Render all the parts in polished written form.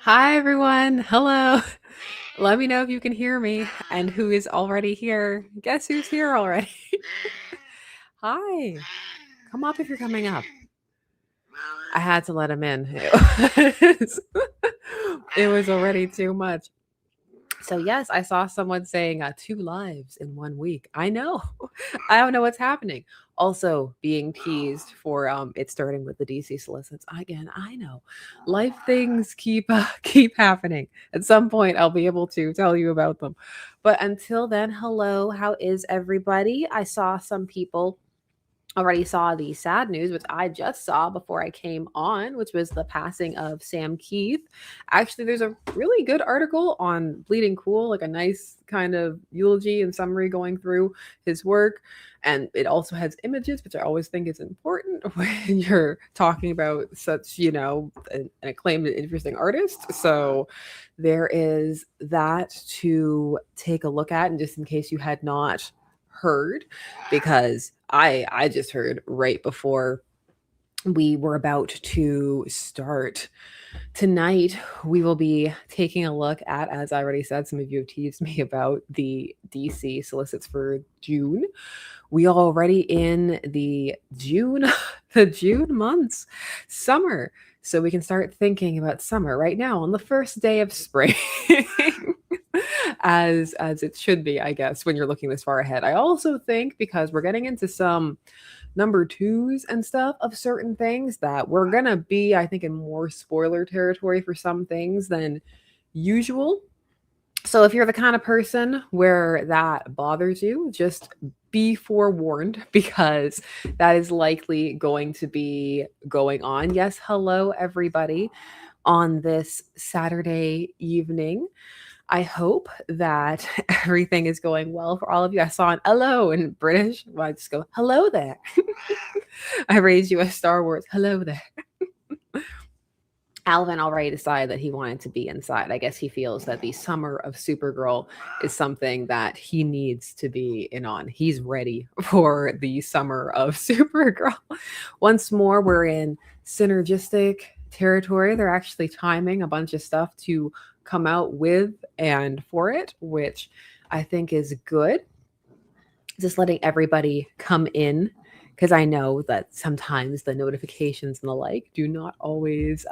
Hi, everyone. Hello. Let me know if you can hear me and who is already here. Guess who's here already? Hi. Come up if you're coming up. I had to let him in. It was already too much. So, yes, I saw someone saying 2 lives in 1 week. I know. I don't know what's happening. Also, being teased for it starting with the DC solicits. Again, I know. Life things keep happening. At some point, I'll be able to tell you about them. But until then, hello. How is everybody? I saw some people already saw the sad news, which I just saw before I came on, which was the passing of Sam Keith. Actually, there's a really good article on Bleeding Cool, like a nice kind of eulogy and summary going through his work. And it also has images, which I always think is important when you're talking about such, an acclaimed and interesting artist. So there is that to take a look at. And just in case you had not heard, because I just heard right before we were about to start. Tonight, we will be taking a look at, as I already said, some of you have teased me about the DC solicits for June. We are already in the June months, summer. So we can start thinking about summer right now on the first day of spring. as it should be, I guess, when you're looking this far ahead. I also think because we're getting into some number twos and stuff of certain things that we're gonna be, I think, in more spoiler territory for some things than usual. So if you're the kind of person where that bothers you, just be forewarned because that is likely going to be going on. Yes, hello everybody on this Saturday evening. I hope that everything is going well for all of you. I saw an hello in British. Well, I just go, hello there. I raised you a Star Wars. Hello there. Alvin already decided that he wanted to be inside. I guess he feels that the summer of Supergirl is something that he needs to be in on. He's ready for the summer of Supergirl. Once more, we're in synergistic territory. They're actually timing a bunch of stuff to come out with and for it, which I think is good. Just letting everybody come in because I know that sometimes the notifications and the like do not always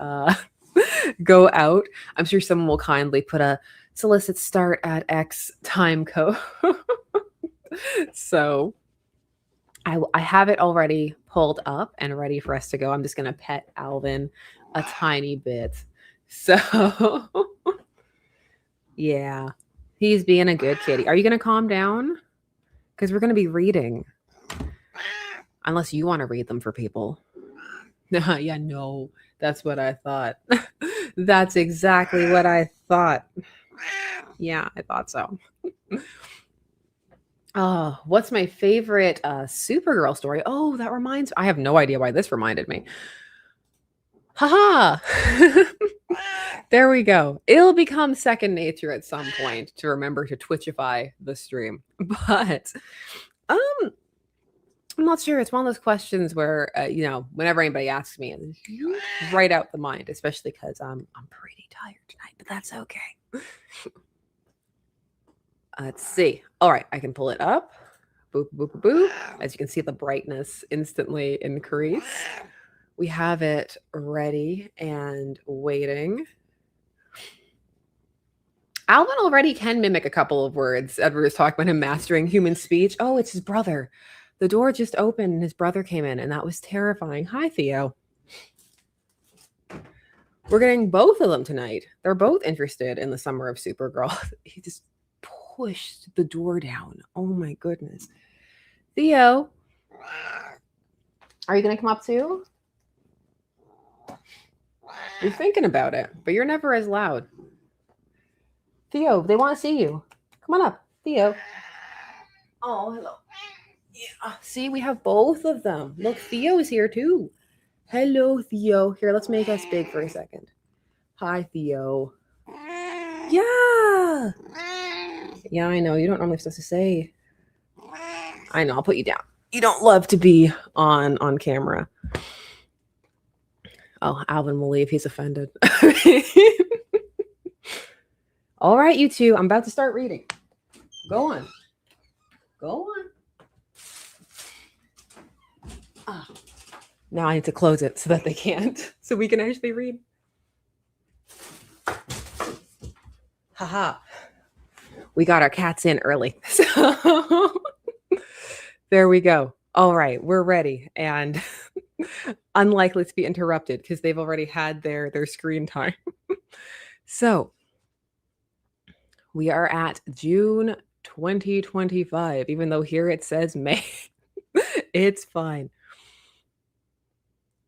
go out. I'm sure someone will kindly put a solicit start at X time code. So I have it already pulled up and ready for us to go. I'm just going to pet Alvin a tiny bit. So, yeah, he's being a good kitty. Are you going to calm down? Because we're going to be reading. Unless you want to read them for people. Yeah, no, that's what I thought. That's exactly what I thought. Yeah, I thought so. Oh, what's my favorite Supergirl story? Oh, that reminds. I have no idea why this reminded me. Haha. There we go. It'll become second nature at some point to remember to Twitchify the stream. But I'm not sure. It's one of those questions where whenever anybody asks me, right out the mind, especially because I'm pretty tired tonight, but that's okay. Let's see. All right, I can pull it up. Boop, boop, boop, boop. As you can see, the brightness instantly increase. We have it ready and waiting. Alvin already can mimic a couple of words. Edward was talking about him mastering human speech. Oh, it's his brother. The door just opened and his brother came in, and that was terrifying. Hi, Theo. We're getting both of them tonight. They're both interested in the summer of Supergirl. He just pushed the door down. Oh my goodness. Theo, are you going to come up too? You're thinking about it, but you're never as loud. Theo, they want to see you. Come on up, Theo. Oh, hello. Yeah, see, we have both of them. Look, Theo's here too. Hello, Theo. Here, let's make us big for a second. Hi, Theo. Yeah. Yeah, I know. You don't normally have stuff to say. I know. I'll put you down. You don't love to be on camera. Oh, Alvin will leave. He's offended. All right, you two, I'm about to start reading. Go on. Go on. Ah. Now I need to close it so that they can't, so we can actually read. Haha. We got our cats in early. So there we go. All right, we're ready and unlikely to be interrupted because they've already had their screen time. So we are at June 2025, even though here it says May. It's fine.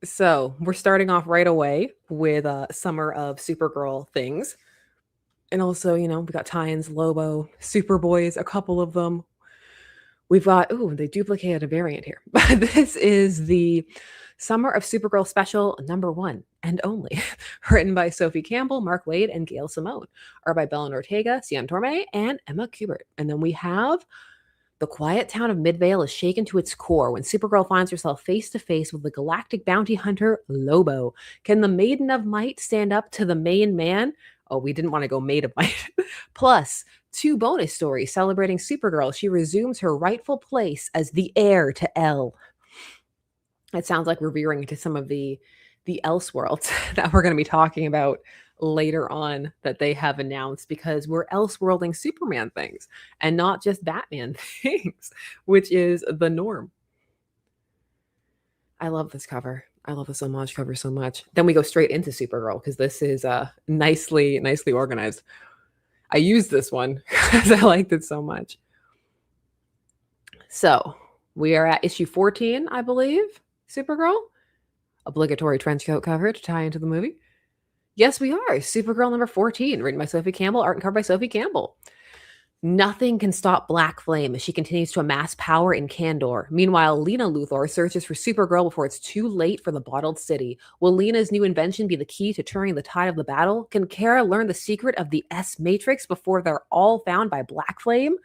So we're starting off right away with Summer of Supergirl things. And also, we got tie-ins, Lobo, Superboys, a couple of them. We've got, they duplicated a variant here. This is the Summer of Supergirl special #1 and only, written by Sophie Campbell, Mark Waid, and Gail Simone. Art by Belen Ortega, Cian Torme, and Emma Kubert. And then we have the quiet town of Midvale is shaken to its core when Supergirl finds herself face to face with the galactic bounty hunter Lobo. Can the Maiden of Might stand up to the main man? Oh, we didn't want to go Maid of Might. Plus, 2 bonus stories celebrating Supergirl. She resumes her rightful place as the heir to El. It sounds like we're veering into some of the Elseworlds that we're going to be talking about later on that they have announced, because we're Elseworlding Superman things and not just Batman things, which is the norm. I love this cover. I love the So Much cover so much. Then we go straight into Supergirl because this is nicely organized. I used this one because I liked it so much. So we are at issue 14, I believe. Supergirl. Obligatory trench coat cover to tie into the movie. Yes, we are. Supergirl #14, written by Sophie Campbell, art and cover by Sophie Campbell. Nothing can stop Black Flame as she continues to amass power in Kandor. Meanwhile, Lena Luthor searches for Supergirl before it's too late for the Bottled City. Will Lena's new invention be the key to turning the tide of the battle? Can Kara learn the secret of the S-Matrix before they're all found by Black Flame?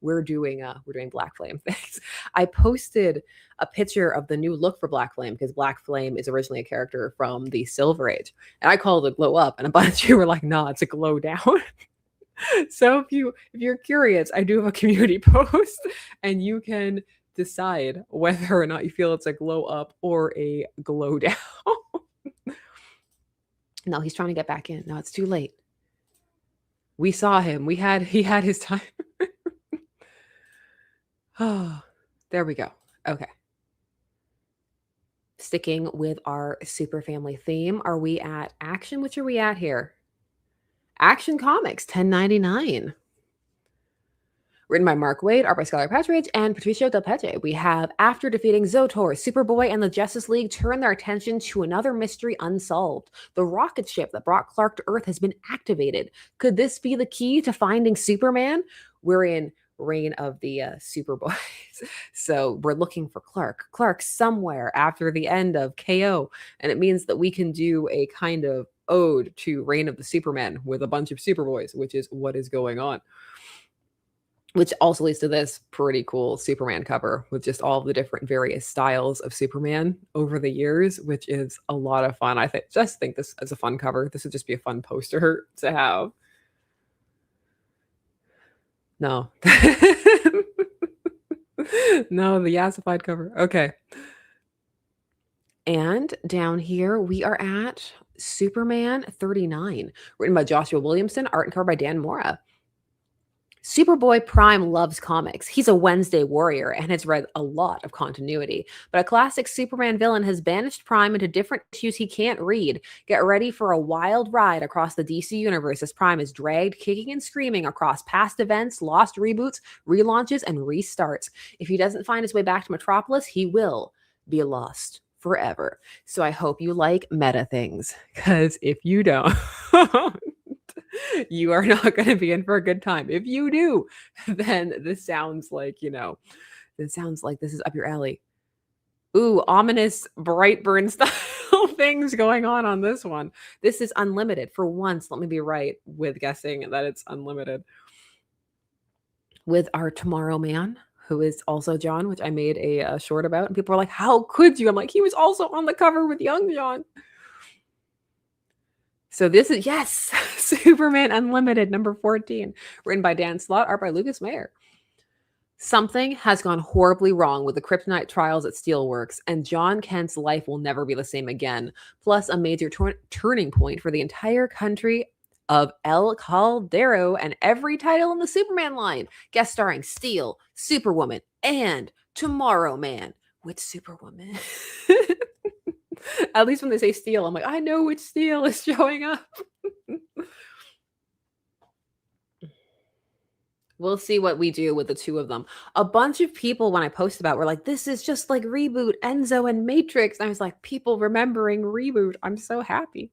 We're doing Black Flame things. I posted a picture of the new look for Black Flame because Black Flame is originally a character from the Silver Age. And I called it Glow Up, and a bunch of you were like, nah, it's a Glow Down. So if you're curious, I do have a community post and you can decide whether or not you feel it's a glow up or a glow down. No, he's trying to get back in. No, it's too late. We saw him. He had his time. Oh, there we go. Okay. Sticking with our super family theme, are we at Action? Which are we at here? Action Comics, 1099. Written by Mark Waid, art by Skylar Patridge, and Patricio Del Pece. We have, after defeating Zotor, Superboy and the Justice League turn their attention to another mystery unsolved. The rocket ship that brought Clark to Earth has been activated. Could this be the key to finding Superman? We're in Reign of the Superboys. So we're looking for Clark. Clark somewhere after the end of KO. And it means that we can do a kind of ode to Reign of the Superman with a bunch of Superboys, which is what is going on. Which also leads to this pretty cool Superman cover with just all the different various styles of Superman over the years, which is a lot of fun. I think this is a fun cover. This would just be a fun poster to have. No. No, the yassified cover. Okay. And down here, we are at Superman 39, written by Joshua Williamson, art and cover by Dan Mora. Superboy Prime loves comics. He's a Wednesday warrior and has read a lot of continuity. But a classic Superman villain has banished Prime into different issues he can't read. Get ready for a wild ride across the DC universe as Prime is dragged kicking and screaming across past events, lost reboots, relaunches, and restarts. If he doesn't find his way back to Metropolis, he will be lost forever. So I hope you like meta things, because if you don't, you are not going to be in for a good time. If you do, then this sounds like, this is up your alley. Ooh, ominous Brightburn style things going on this one. This is unlimited. For once, let me be right with guessing that it's unlimited. With our Tomorrow Man, who is also John, which I made a short about. And people are like, how could you? I'm like, he was also on the cover with young John. So this is, yes. Superman Unlimited, number 14, written by Dan Slott, art by Lucas Mayer. Something has gone horribly wrong with the kryptonite trials at Steelworks, and John Kent's life will never be the same again. Plus, a major turning point for the entire country of El Caldero and every title in the Superman line, guest starring Steel, Superwoman, and Tomorrow Man. Which Superwoman? At least when they say Steel, I'm like, I know which Steel is showing up. We'll see what we do with the two of them. A bunch of people, when I posted about, were like, this is just like Reboot, Enzo, and Matrix. And I was like, people remembering Reboot. I'm so happy.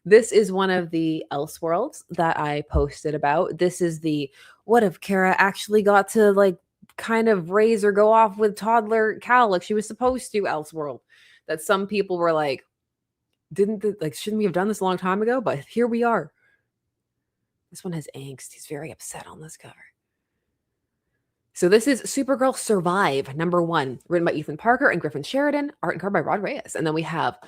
This is one of the Elseworlds that I posted about. This is the, what if Kara actually got to like kind of raise or go off with toddler Cal like she was supposed to Elseworld? That some people were like, shouldn't we have done this a long time ago? But here we are. This one has angst. He's very upset on this cover. So this is Supergirl Survive, number 1, written by Ethan Parker and Griffin Sheridan, art and cover by Rod Reyes. And then we have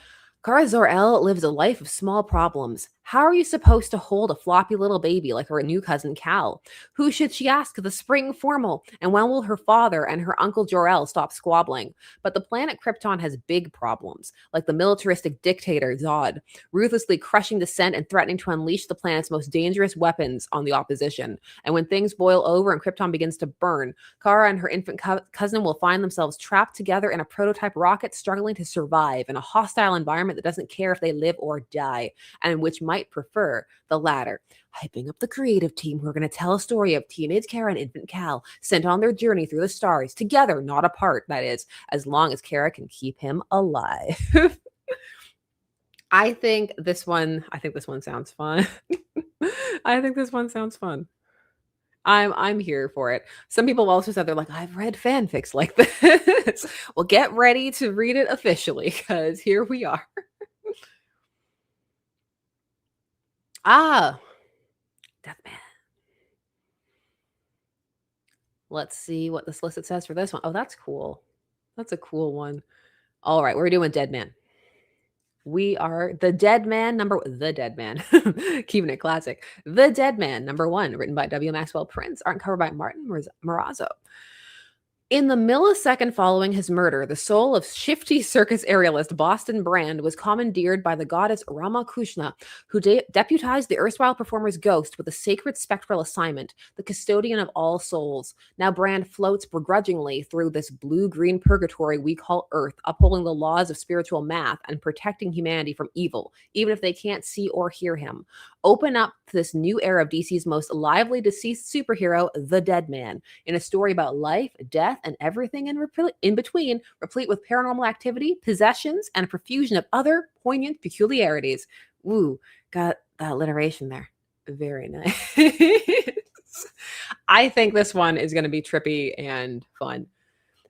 Kara Zor-El lives a life of small problems. How are you supposed to hold a floppy little baby like her new cousin Cal? Who should she ask the spring formal? And when will her father and her uncle Jor-El stop squabbling? But the planet Krypton has big problems, like the militaristic dictator Zod, ruthlessly crushing dissent and threatening to unleash the planet's most dangerous weapons on the opposition. And when things boil over and Krypton begins to burn, Kara and her infant cousin will find themselves trapped together in a prototype rocket, struggling to survive in a hostile environment that doesn't care if they live or die, and which might prefer the latter. Hyping up the creative team who are going to tell a story of teenage Kara and infant Cal sent on their journey through the stars, together, not apart, that is, as long as Kara can keep him alive. I think this one sounds fun. I think this one sounds fun. I'm here for it. Some people also said they're like, I've read fanfics like this. Well, get ready to read it officially, because here we are. Deathman. Let's see what the solicit says for this one. Oh, that's cool. That's a cool one. All right, we're doing Dead Man. We are The Dead Man, keeping it classic. The Dead Man, number 1, written by W. Maxwell Prince, art and cover by Martin Morazzo. In the millisecond following his murder, the soul of shifty circus aerialist Boston Brand was commandeered by the goddess Ramakrishna, who deputized the erstwhile performer's ghost with a sacred spectral assignment, the custodian of all souls. Now Brand floats begrudgingly through this blue-green purgatory we call Earth, upholding the laws of spiritual math and protecting humanity from evil, even if they can't see or hear him. Open up to this new era of DC's most lively deceased superhero, the Dead Man, in a story about life, death, and everything in between, replete with paranormal activity, possessions, and a profusion of other poignant peculiarities. Ooh, got that alliteration there. Very nice. I think this one is going to be trippy and fun.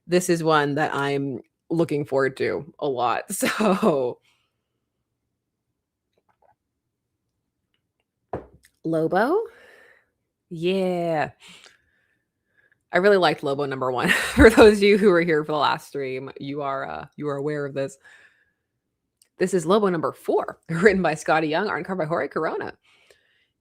This is one that I'm looking forward to a lot. So Lobo? Yeah. I really liked Lobo number 1. For those of you who were here for the last stream, you are aware of this. This is Lobo number 4, written by Scotty Young, art and cover by Jorge Corona.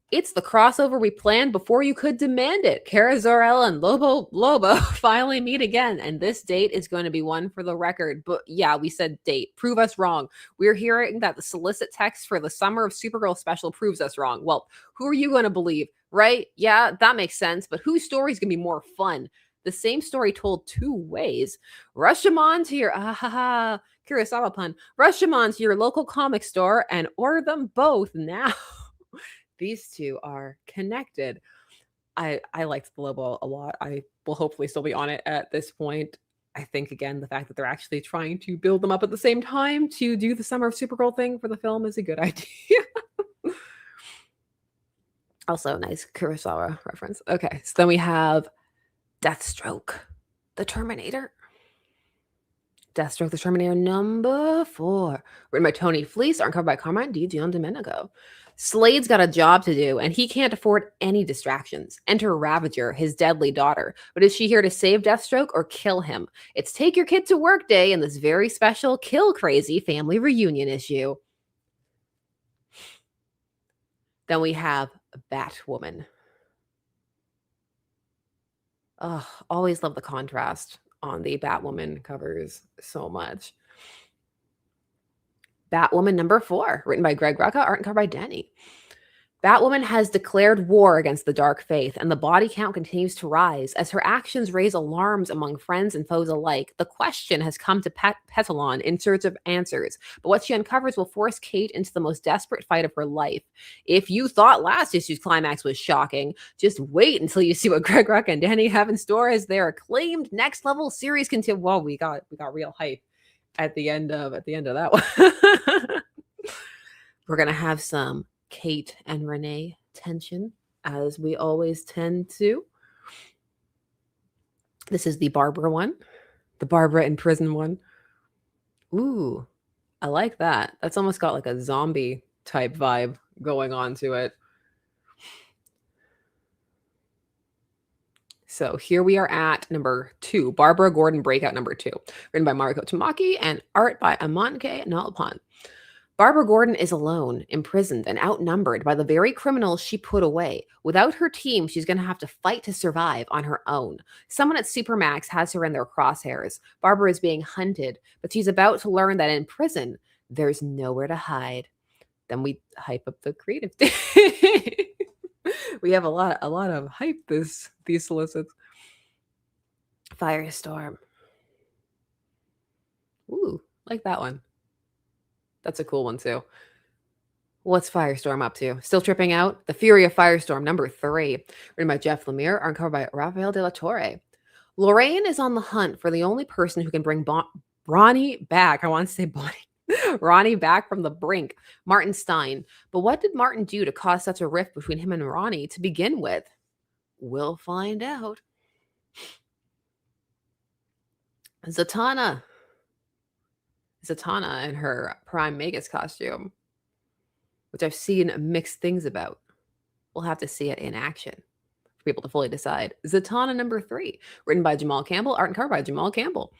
It's the crossover we planned before you could demand it. Kara Zor-El and Lobo finally meet again, and this date is going to be one for the record. But yeah, we said date. Prove us wrong. We're hearing that the solicit text for the Summer of Supergirl special proves us wrong. Well, who are you going to believe, right? Yeah, that makes sense, but whose story is going to be more fun? The same story told 2 ways. Rush them on to your Kurosawa pun. Rush them on to your local comic store and order them both now. These two are connected. I liked the Lobo a lot. I will hopefully still be on it at this point. I think, again, the fact that they're actually trying to build them up at the same time to do the Summer of Supergirl thing for the film is a good idea. Also, nice Kurosawa reference. Okay, so then we have Deathstroke, the Terminator. Deathstroke, the Terminator, number 4. Written by Tony Fleece, art covered by Carmine Di Giandomenico. Slade's got a job to do, and he can't afford any distractions. Enter Ravager, his deadly daughter. But is she here to save Deathstroke or kill him? It's take your kid to work day in this very special kill crazy family reunion issue. Then we have Batwoman. Oh, always love the contrast on the Batwoman covers so much. Batwoman number 4, written by Greg Rucka, art and cover by Denny. Batwoman has declared war against the dark faith, and the body count continues to rise. As her actions raise alarms among friends and foes alike, the question has come to Petalon in search of answers. But what she uncovers will force Kate into the most desperate fight of her life. If you thought last issue's climax was shocking, just wait until you see what Greg Rucka and Danny have in store as their acclaimed next level series continue. Whoa, we got real hype at the end of that one. We're gonna have some Kate and Renee tension, as we always tend to. This is the Barbara one, the Barbara in prison one. Ooh, I like that. That's almost got like a zombie type vibe going on to it. So here we are at number 2, Barbara Gordon Breakout number 2, written by Mariko Tamaki and art by Amanke Nalpan. Barbara Gordon is alone, imprisoned, and outnumbered by the very criminals she put away. Without her team, she's going to have to fight to survive on her own. Someone at Supermax has her in their crosshairs. Barbara is being hunted, but she's about to learn that in prison, there's nowhere to hide. Then we hype up the creative. We have a lot of hype these solicits. Firestorm. Ooh, like that one. That's a cool one too. What's Firestorm up to? Still tripping out? The Fury of Firestorm, number 3. Written by Jeff Lemire, art covered by Rafael de la Torre. Lorraine is on the hunt for the only person who can bring Ronnie back. I want to say Bonnie. Ronnie back from the brink, Martin Stein. But what did Martin do to cause such a rift between him and Ronnie to begin with? We'll find out. Zatanna in her Prime Magus costume, which I've seen mixed things about. We'll have to see it in action for people to fully decide. Zatanna number 3, written by Jamal Campbell, art and cover by Jamal Campbell.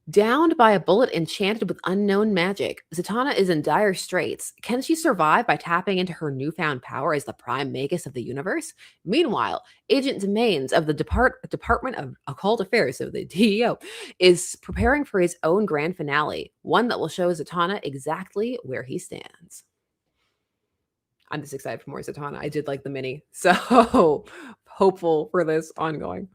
Downed by a bullet enchanted with unknown magic, Zatanna is in dire straits. Can she survive by tapping into her newfound power as the prime magus of the universe? Meanwhile, Agent Domains of the Department of Occult Affairs, so the DEO, is preparing for his own grand finale, one that will show Zatanna exactly where he stands. I'm just excited for more Zatanna. I did like the mini, so hopeful for this ongoing.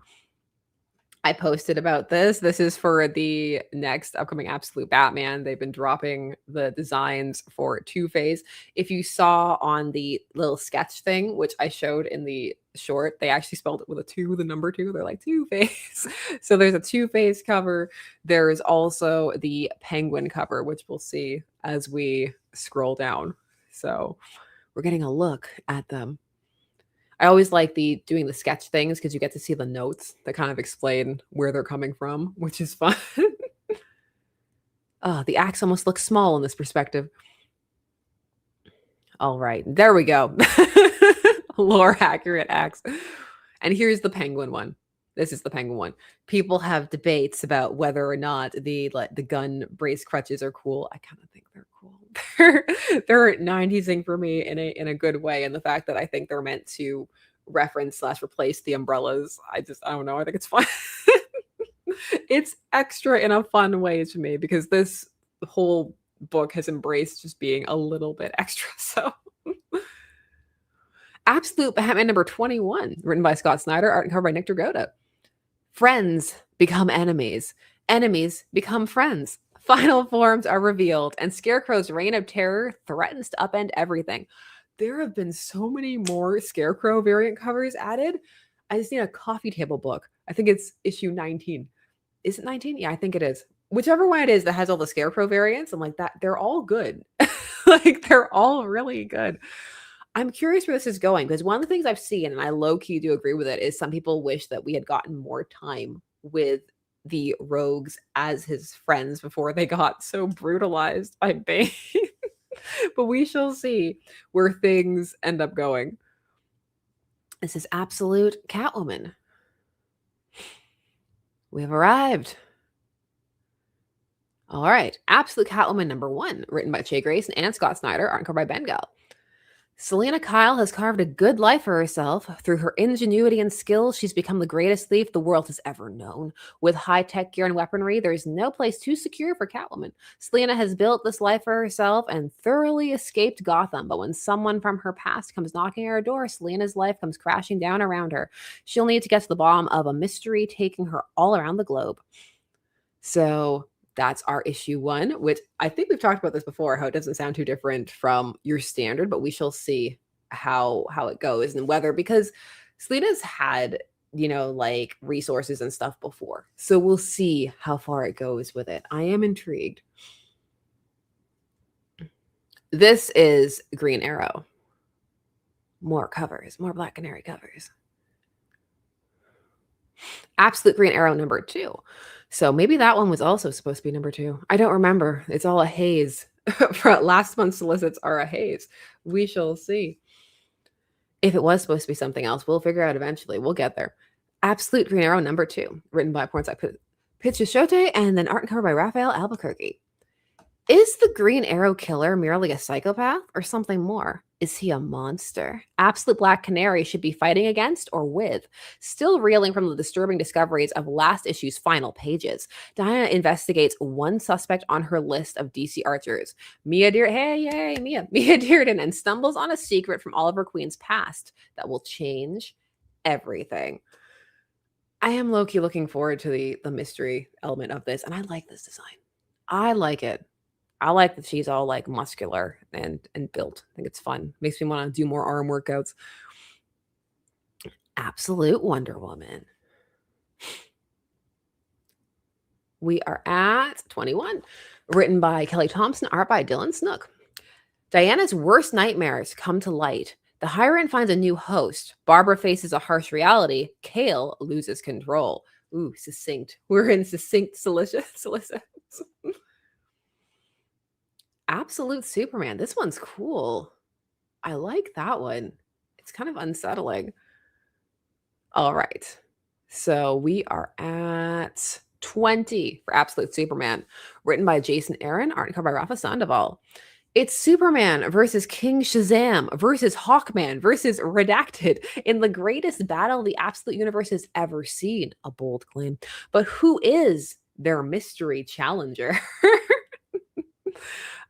I posted about this. This is for the next upcoming Absolute Batman. They've been dropping the designs for Two-Face. If you saw on the little sketch thing, which I showed in the short, they actually spelled it with a 2, the number 2. They're like Two-Face. So there's a Two-Face cover. There's also the Penguin cover, which we'll see as we scroll down. So we're getting a look at them. I always like doing the sketch things because you get to see the notes that kind of explain where they're coming from, which is fun. The axe almost looks small in this perspective. All right, there we go. Lore accurate axe. And here's the Penguin one. This is the Penguin one. People have debates about whether or not the gun brace crutches are cool. I kind of think they're cool. They're 90s-ing for me in a good way, and the fact that I think they're meant to reference / replace the umbrellas, I don't know. I think it's fun. It's extra in a fun way to me because this whole book has embraced just being a little bit extra. So Absolute Batman number 21, written by Scott Snyder, art and cover by Nick Dragotta. Friends become enemies. Enemies become friends. Final forms are revealed, and Scarecrow's reign of terror threatens to upend everything. There have been so many more Scarecrow variant covers added. I just need a coffee table book. I think it's issue 19. Is it 19? Yeah, I think it is. Whichever one it is that has all the Scarecrow variants, I'm like, that they're all good. Like, they're all really good. I'm curious where this is going, because one of the things I've seen, and I low-key do agree with it, is some people wish that we had gotten more time with the rogues as his friends before they got so brutalized by Bane. But we shall see where things end up going. This is Absolute Catwoman. We have arrived. All right. Absolute Catwoman number 1, written by Che Grayson and Scott Snyder, art cover by Ben Gall. Selena Kyle has carved a good life for herself. Through her ingenuity and skill, she's become the greatest thief the world has ever known. With high-tech gear and weaponry, there's no place too secure for Catwoman. Selena has built this life for herself and thoroughly escaped Gotham, but when someone from her past comes knocking at her door, Selena's life comes crashing down around her. She'll need to get to the bottom of a mystery taking her all around the globe. So that's our issue 1, which I think we've talked about this before, how it doesn't sound too different from your standard, but we shall see how it goes and whether, because Selena's had, like resources and stuff before. So we'll see how far it goes with it. I am intrigued. This is Green Arrow. More covers, more Black Canary covers. Absolute Green Arrow number 2. So maybe that one was also supposed to be number 2. I don't remember. It's all a haze. For last month's solicits are a haze. We shall see. If it was supposed to be something else, we'll figure out eventually. We'll get there. Absolute Green Arrow number 2, written by Pornside Pichichote and then art and cover by Raphael Albuquerque. Is the Green Arrow killer merely a psychopath or something more? Is he a monster? Absolute Black Canary should be fighting against or with. Still reeling from the disturbing discoveries of last issue's final pages, Diana investigates one suspect on her list of DC archers, Mia Dearden, and stumbles on a secret from Oliver Queen's past that will change everything. I am low-key looking forward to the mystery element of this, and I like this design. I like it. I like that she's all like muscular and built. I think it's fun. Makes me want to do more arm workouts. Absolute Wonder Woman. We are at 21. Written by Kelly Thompson, art by Dylan Snook. Diana's worst nightmares come to light. The Hierophant finds a new host. Barbara faces a harsh reality. Kale loses control. Ooh, succinct. We're in succinct solicits. Absolute Superman. This one's cool. I like that one. It's kind of unsettling. All right. So we are at 20 for Absolute Superman, written by Jason Aaron, art and cover by Rafa Sandoval. It's Superman versus King Shazam versus Hawkman versus Redacted in the greatest battle the Absolute Universe has ever seen. A bold claim. But who is their mystery challenger?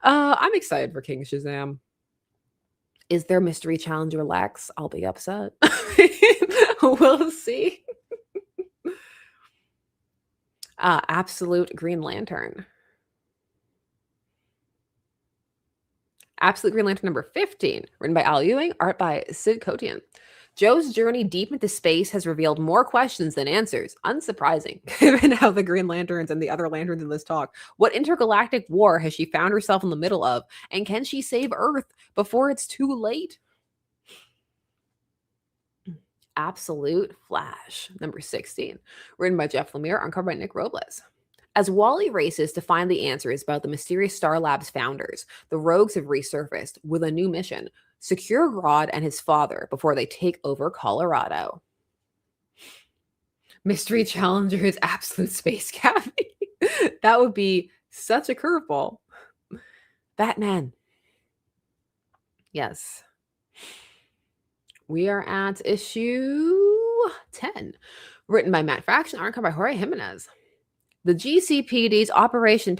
I'm excited for King Shazam. Is there mystery challenger Lex? I'll be upset. We'll see. Absolute Green Lantern. Absolute Green Lantern number 15, written by Al Ewing, art by Sid Kotian. Joe's journey deep into space has revealed more questions than answers. Unsurprising, given how the Green Lanterns and the other lanterns in this talk. What intergalactic war has she found herself in the middle of? And can she save Earth before it's too late? Absolute Flash, number 16, written by Jeff Lemire, uncovered by Nick Robles. As Wally races to find the answers about the mysterious Star Labs founders, the rogues have resurfaced with a new mission. Secure Grodd and his father before they take over Colorado. Mystery challenger is Absolute Space Cabbie. That would be such a curveball. Batman. Yes. We are at issue 10, written by Matt Fraction, art cover by Jorge Jimenez. The GCPD's Operation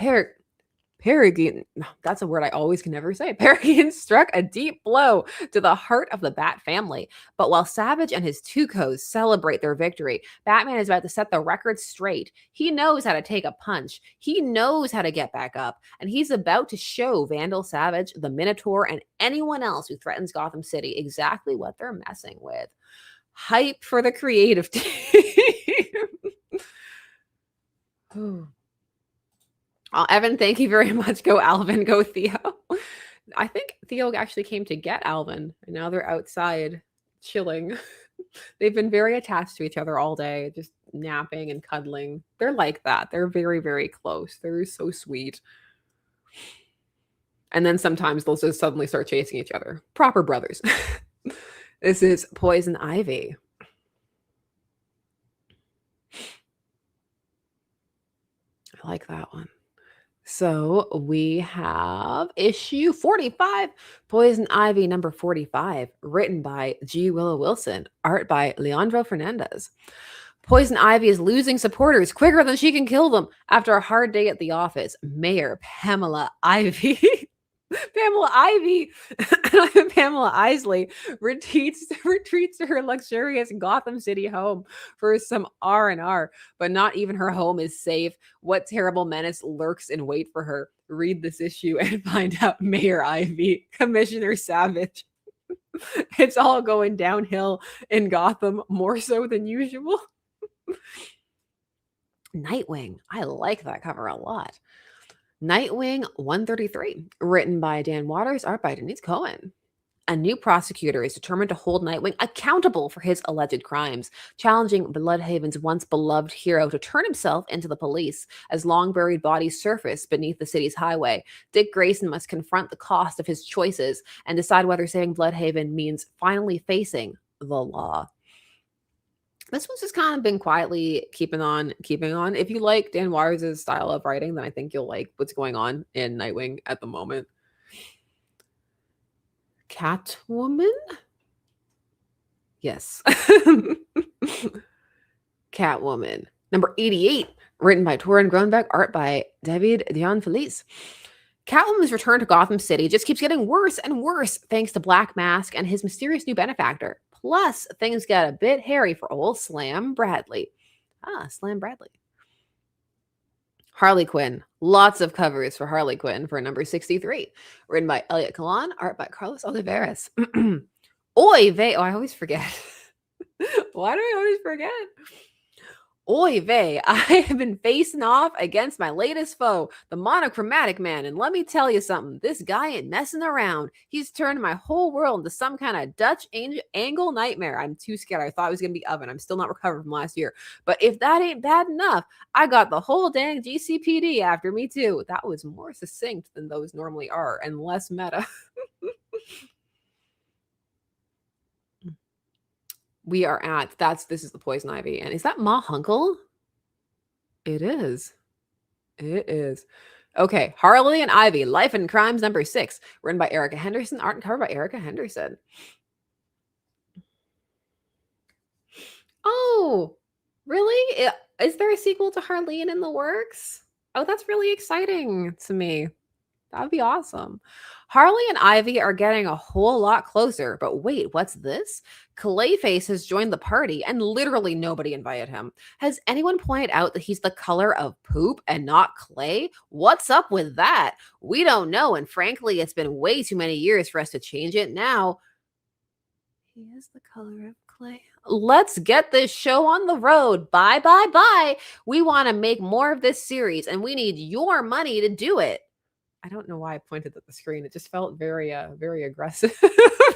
Peregrine, that's a word I always can never say. Peregrine struck a deep blow to the heart of the Bat family. But while Savage and his Tucos celebrate their victory, Batman is about to set the record straight. He knows how to take a punch. He knows how to get back up. And he's about to show Vandal Savage, the Minotaur, and anyone else who threatens Gotham City exactly what they're messing with. Hype for the creative team. Evan, thank you very much. Go Alvin, go Theo. I think Theo actually came to get Alvin, and now they're outside chilling. They've been very attached to each other all day, just napping and cuddling. They're like that. They're very, very close. They're so sweet. And then sometimes they'll just suddenly start chasing each other. Proper brothers. This is Poison Ivy. I like that one. So we have issue 45, Poison Ivy number 45, written by G. Willow Wilson, art by Leandro Fernandez. Poison Ivy is losing supporters quicker than she can kill them after a hard day at the office. Mayor Pamela Ivy. Pamela Ivy, Pamela Isley retreats to her luxurious Gotham City home for some R&R, but not even her home is safe. What terrible menace lurks in wait for her? Read this issue and find out. Mayor Ivy, Commissioner Savage. It's all going downhill in Gotham, more so than usual. Nightwing. I like that cover a lot. Nightwing 133, written by Dan Waters, art by Denise Cohen. A new prosecutor is determined to hold Nightwing accountable for his alleged crimes, challenging Bloodhaven's once beloved hero to turn himself into the police. As long buried bodies surface beneath the city's highway, Dick Grayson must confront the cost of his choices and decide whether saving Bloodhaven means finally facing the law. This one's just kind of been quietly keeping on. If you like Dan Waters' style of writing, then I think you'll like what's going on in Nightwing at the moment. Catwoman? Yes. Catwoman. Number 88, written by Torrin Grunbeck, art by David Dion Felice. Catwoman's return to Gotham City just keeps getting worse and worse thanks to Black Mask and his mysterious new benefactor. Plus, things get a bit hairy for old Slam Bradley. Slam Bradley. Harley Quinn. Lots of covers for Harley Quinn for number 63. Written by Elliot Kalan, art by Carlos Oliveras. Oy vey. Oh, I always forget. Why do I always forget? Oy vey, I have been facing off against my latest foe, the monochromatic man, and let me tell you something, this guy ain't messing around. He's turned my whole world into some kind of Dutch angle nightmare. I'm too scared. I thought it was going to be Oven. I'm still not recovered from last year. But if that ain't bad enough, I got the whole dang GCPD after me too. That was more succinct than those normally are and less meta. We are at, this is the Poison Ivy. And is that Ma Hunkel? It is. It is. Okay, Harley and Ivy, Life and Crimes number 6, written by Erica Henderson, art and cover by Erica Henderson. Oh, really? Is there a sequel to Harleen in the works? Oh, that's really exciting to me. That would be awesome. Harley and Ivy are getting a whole lot closer, but wait, what's this? Clayface has joined the party and literally nobody invited him. Has anyone pointed out that he's the color of poop and not clay? What's up with that? We don't know, and frankly, it's been way too many years for us to change it now. He is the color of clay. Let's get this show on the road. Bye, bye, bye. We want to make more of this series, and we need your money to do it. I don't know why I pointed at the screen. It just felt very, very aggressive.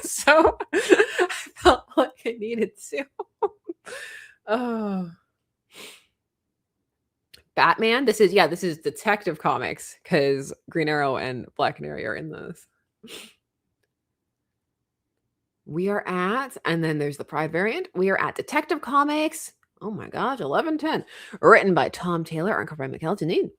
So I felt like I needed to. Oh. Batman. This is Detective Comics because Green Arrow and Black Canary are in this. We are at, and then there's the Pride variant. We are at Detective Comics. Oh my gosh, 1110. Written by Tom Taylor and covered by Mikhail Janin.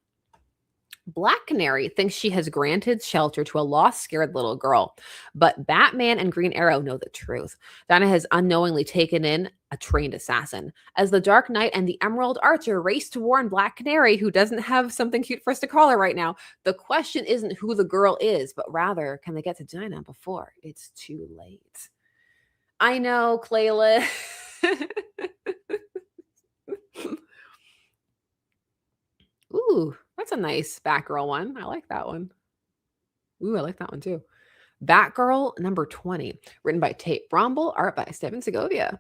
Black Canary thinks she has granted shelter to a lost, scared little girl, but Batman and Green Arrow know the truth. Dinah has unknowingly taken in a trained assassin. As the Dark Knight and the Emerald Archer race to warn Black Canary, who doesn't have something cute for us to call her right now, the question isn't who the girl is, but rather, can they get to Dinah before it's too late? I know, Clayla. Ooh, that's a nice Batgirl one. I like that one. Ooh, I like that one too. Batgirl number 20, written by Tate Bromble, art by Steven Segovia.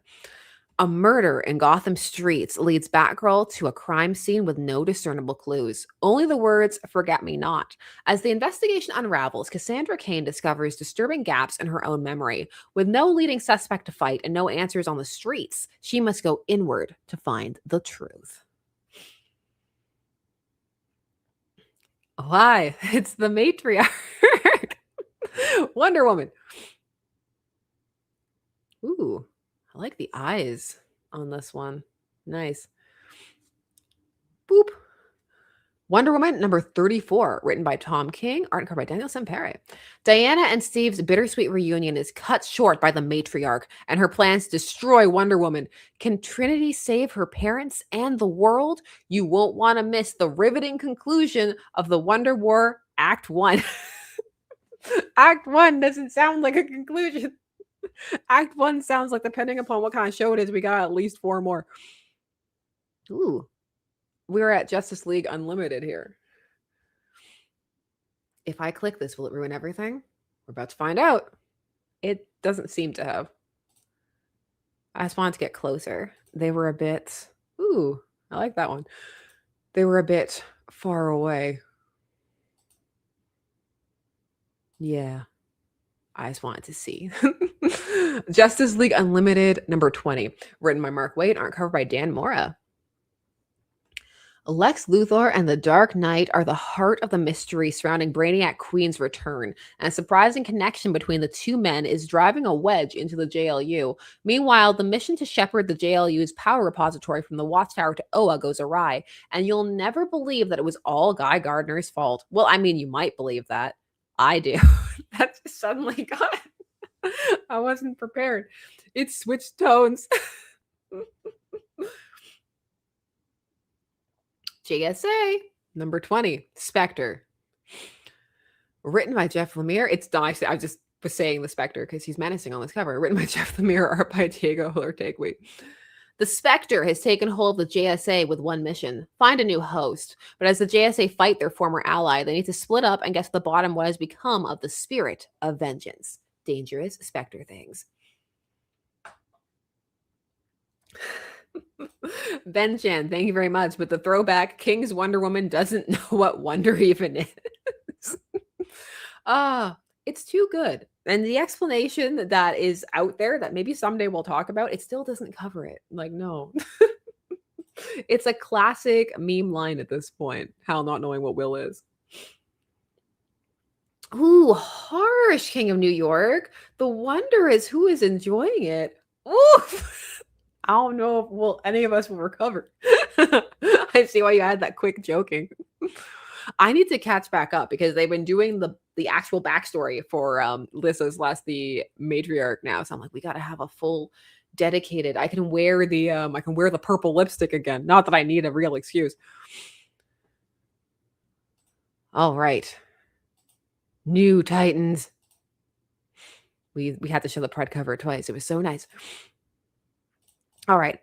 A murder in Gotham streets leads Batgirl to a crime scene with no discernible clues. Only the words, "Forget me not." As the investigation unravels, Cassandra Cain discovers disturbing gaps in her own memory. With no leading suspect to fight and no answers on the streets, she must go inward to find the truth. Why? It's the matriarch. Wonder Woman. Ooh, I like the eyes on this one. Nice. Boop. Wonder Woman number 34, written by Tom King, art and cover by Daniel Sampere. Diana and Steve's bittersweet reunion is cut short by the matriarch and her plans to destroy Wonder Woman. Can Trinity save her parents and the world? You won't want to miss the riveting conclusion of the Wonder War Act 1. Act 1 doesn't sound like a conclusion. Act 1 sounds like, depending upon what kind of show it is, we got at least 4 more. Ooh. We're at Justice League Unlimited here. If I click this, will it ruin everything? We're about to find out. It doesn't seem to have. I just wanted to get closer. They were a bit... Ooh, I like that one. They were a bit far away. Yeah. I just wanted to see. Justice League Unlimited number 20. Written by Mark Waid, art cover by Dan Mora. Lex Luthor and the Dark Knight are the heart of the mystery surrounding Brainiac Queen's return, and a surprising connection between the two men is driving a wedge into the JLU. Meanwhile, the mission to shepherd the JLU's power repository from the Watchtower to Oa goes awry, and you'll never believe that it was all Guy Gardner's fault. Well, I mean, you might believe that. I do. That just suddenly got... I wasn't prepared. It switched tones. JSA number 20, Spectre. Written by Jeff Lemire. It's nice. I just was saying the Spectre because he's menacing on this cover. Written by Jeff Lemire, art by Diego Huertegui. The Spectre has taken hold of the JSA with one mission: find a new host. But as the JSA fight their former ally, they need to split up and get to the bottom of what has become of the spirit of vengeance. Dangerous Spectre things. Ben Chan, thank you very much. But the throwback, King's Wonder Woman doesn't know what wonder even is. It's too good. And the explanation that is out there that maybe someday we'll talk about, it still doesn't cover it. Like, no. It's a classic meme line at this point. Hal not knowing what will is. Ooh, harsh, King of New York. The wonder is who is enjoying it. Ooh. I don't know if any of us will recover. I see why you had that quick joking. I need to catch back up because they've been doing the actual backstory for Lyssa's the matriarch now. So I'm like, we got to have a full dedicated. I can wear the purple lipstick again. Not that I need a real excuse. All right. New Titans. We had to show the Pride cover twice. It was so nice. All right.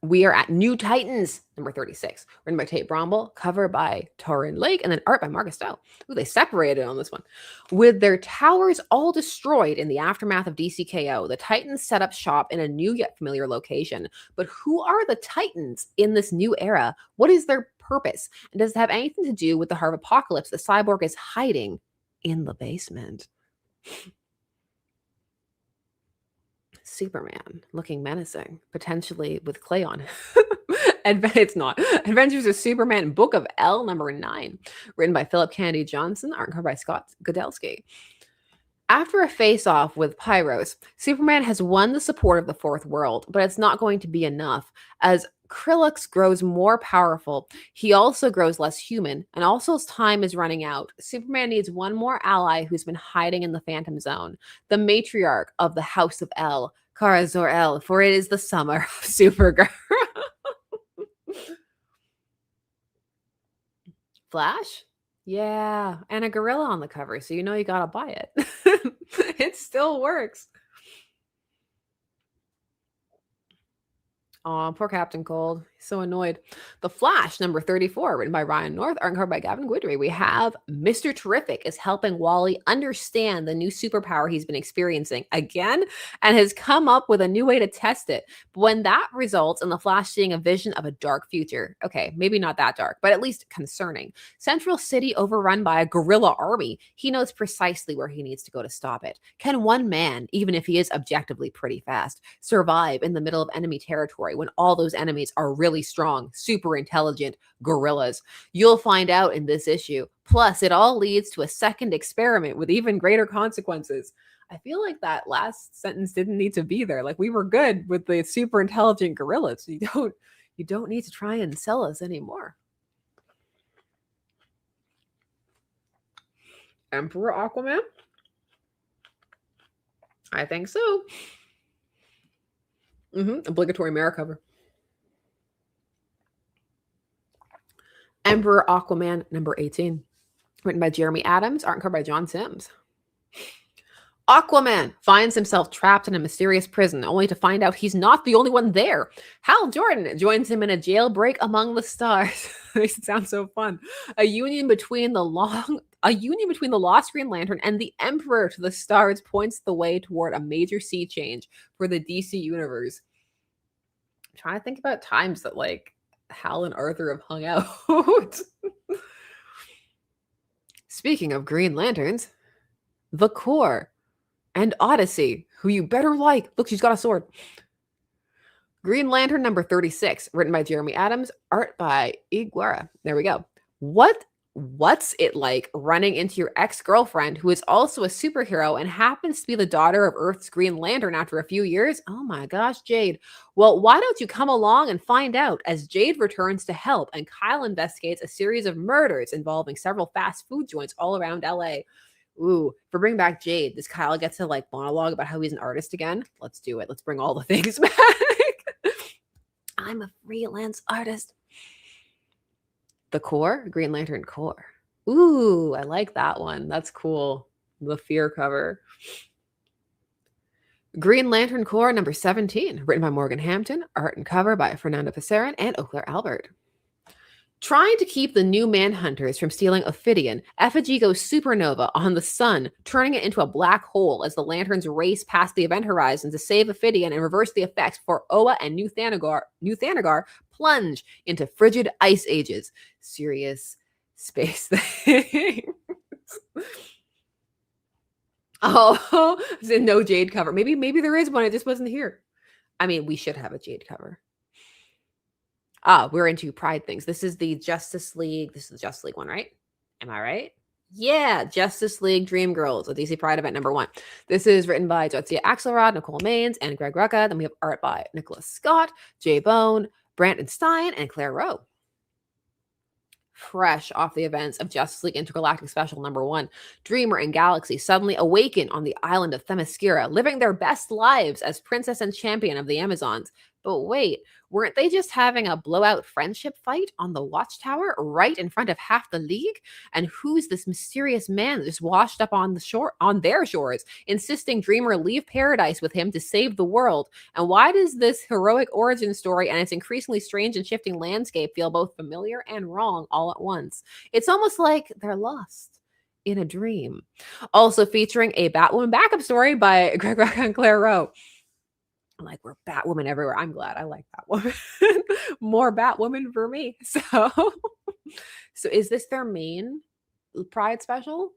We are at New Titans, number 36. Written by Tate Bromble, cover by Torrin Lake, and then art by Marcus Stowe. Ooh, they separated on this one. With their towers all destroyed in the aftermath of DCKO, the Titans set up shop in a new yet familiar location. But who are the Titans in this new era? What is their purpose? And does it have anything to do with the Heart of Apocalypse that Cyborg is hiding in the basement? Superman, looking menacing, potentially with clay on. It's not. Adventures of Superman, Book of L, number 9. Written by Philip Kennedy Johnson, art cover by Scott Godelsky. After a face-off with Pyros, Superman has won the support of the Fourth World, but it's not going to be enough. As Krillix grows more powerful, he also grows less human, and also his time is running out. Superman needs one more ally who's been hiding in the Phantom Zone, the matriarch of the House of El, Kara Zor-El, for it is the summer of Supergirl. Flash? Yeah, and a gorilla on the cover, so you know you gotta buy it. It still works. Oh, poor Captain Cold. He's so annoyed. The Flash, number 34, written by Ryan North, art and cover by Gavin Guidry. We have Mr. Terrific is helping Wally understand the new superpower he's been experiencing again and has come up with a new way to test it. But when that results in the Flash seeing a vision of a dark future. Okay, maybe not that dark, but at least concerning. Central City overrun by a guerrilla army. He knows precisely where he needs to go to stop it. Can one man, even if he is objectively pretty fast, survive in the middle of enemy territory when all those enemies are really strong, super intelligent gorillas? You'll find out in this issue. Plus, it all leads to a second experiment with even greater consequences. I feel like that last sentence didn't need to be there. Like, we were good with the super intelligent gorillas. You don't need to try and sell us anymore. Emperor Aquaman? I think so. Obligatory mirror cover. Emperor Aquaman number 18. Written by Jeremy Adams, art and cover by John Sims. Aquaman finds himself trapped in a mysterious prison, only to find out he's not the only one there. Hal Jordan joins him in a jailbreak among the stars. Makes it sound so fun. A union between the lost Green Lantern and the Emperor to the stars points the way toward a major sea change for the DC universe. I'm trying to think about times that like Hal and Arthur have hung out. Speaking of Green Lanterns, the Corps and Odyssey, who you better like. Look, she's got a sword. Green Lantern number 36, written by Jeremy Adams, art by Iguara. There we go. What's it like running into your ex-girlfriend who is also a superhero and happens to be the daughter of Earth's Green Lantern after a few years? Oh my gosh, Jade. Well, why don't you come along and find out as Jade returns to help and Kyle investigates a series of murders involving several fast food joints all around LA. Ooh, for Bring Back Jade, does Kyle get to like monologue about how he's an artist again? Let's do it. Let's bring all the things back. I'm a freelance artist. The Corps, Green Lantern Corps. Ooh, I like that one. That's cool. The fear cover. Green Lantern Corps number 17, written by Morgan Hampton, art and cover by Fernando Pescerin and Auclair Albert. Trying to keep the new Manhunters from stealing Ophidian, Effigy goes supernova on the sun, turning it into a black hole as the Lanterns race past the event horizon to save Ophidian and reverse the effects before Oa and New Thanagar plunge into frigid ice ages. Serious space things. Oh, no Jade cover. Maybe there is one. It just wasn't here. I mean, we should have a Jade cover. We're into Pride things. This is the Justice League. This is the Justice League one, right? Am I right? Yeah, Justice League Dream Girls, a DC Pride event number 1. This is written by Jotsia Axelrod, Nicole Maines, and Greg Rucka. Then we have art by Nicholas Scott, Jay Bone, Brandon Stein, and Claire Rowe. Fresh off the events of Justice League Intergalactic Special number 1, Dreamer and Galaxy suddenly awaken on the island of Themyscira, living their best lives as princess and champion of the Amazons. But wait, weren't they just having a blowout friendship fight on the Watchtower right in front of half the league? And who's this mysterious man that just washed up on their shores, insisting Dreamer leave paradise with him to save the world? And why does this heroic origin story and its increasingly strange and shifting landscape feel both familiar and wrong all at once? It's almost like they're lost in a dream. Also featuring a Batwoman backup story by Greg Rucka and Claire Rowe. Like, we're Batwoman everywhere. I'm glad. I like Batwoman. More Batwoman for me. So is this their main Pride special?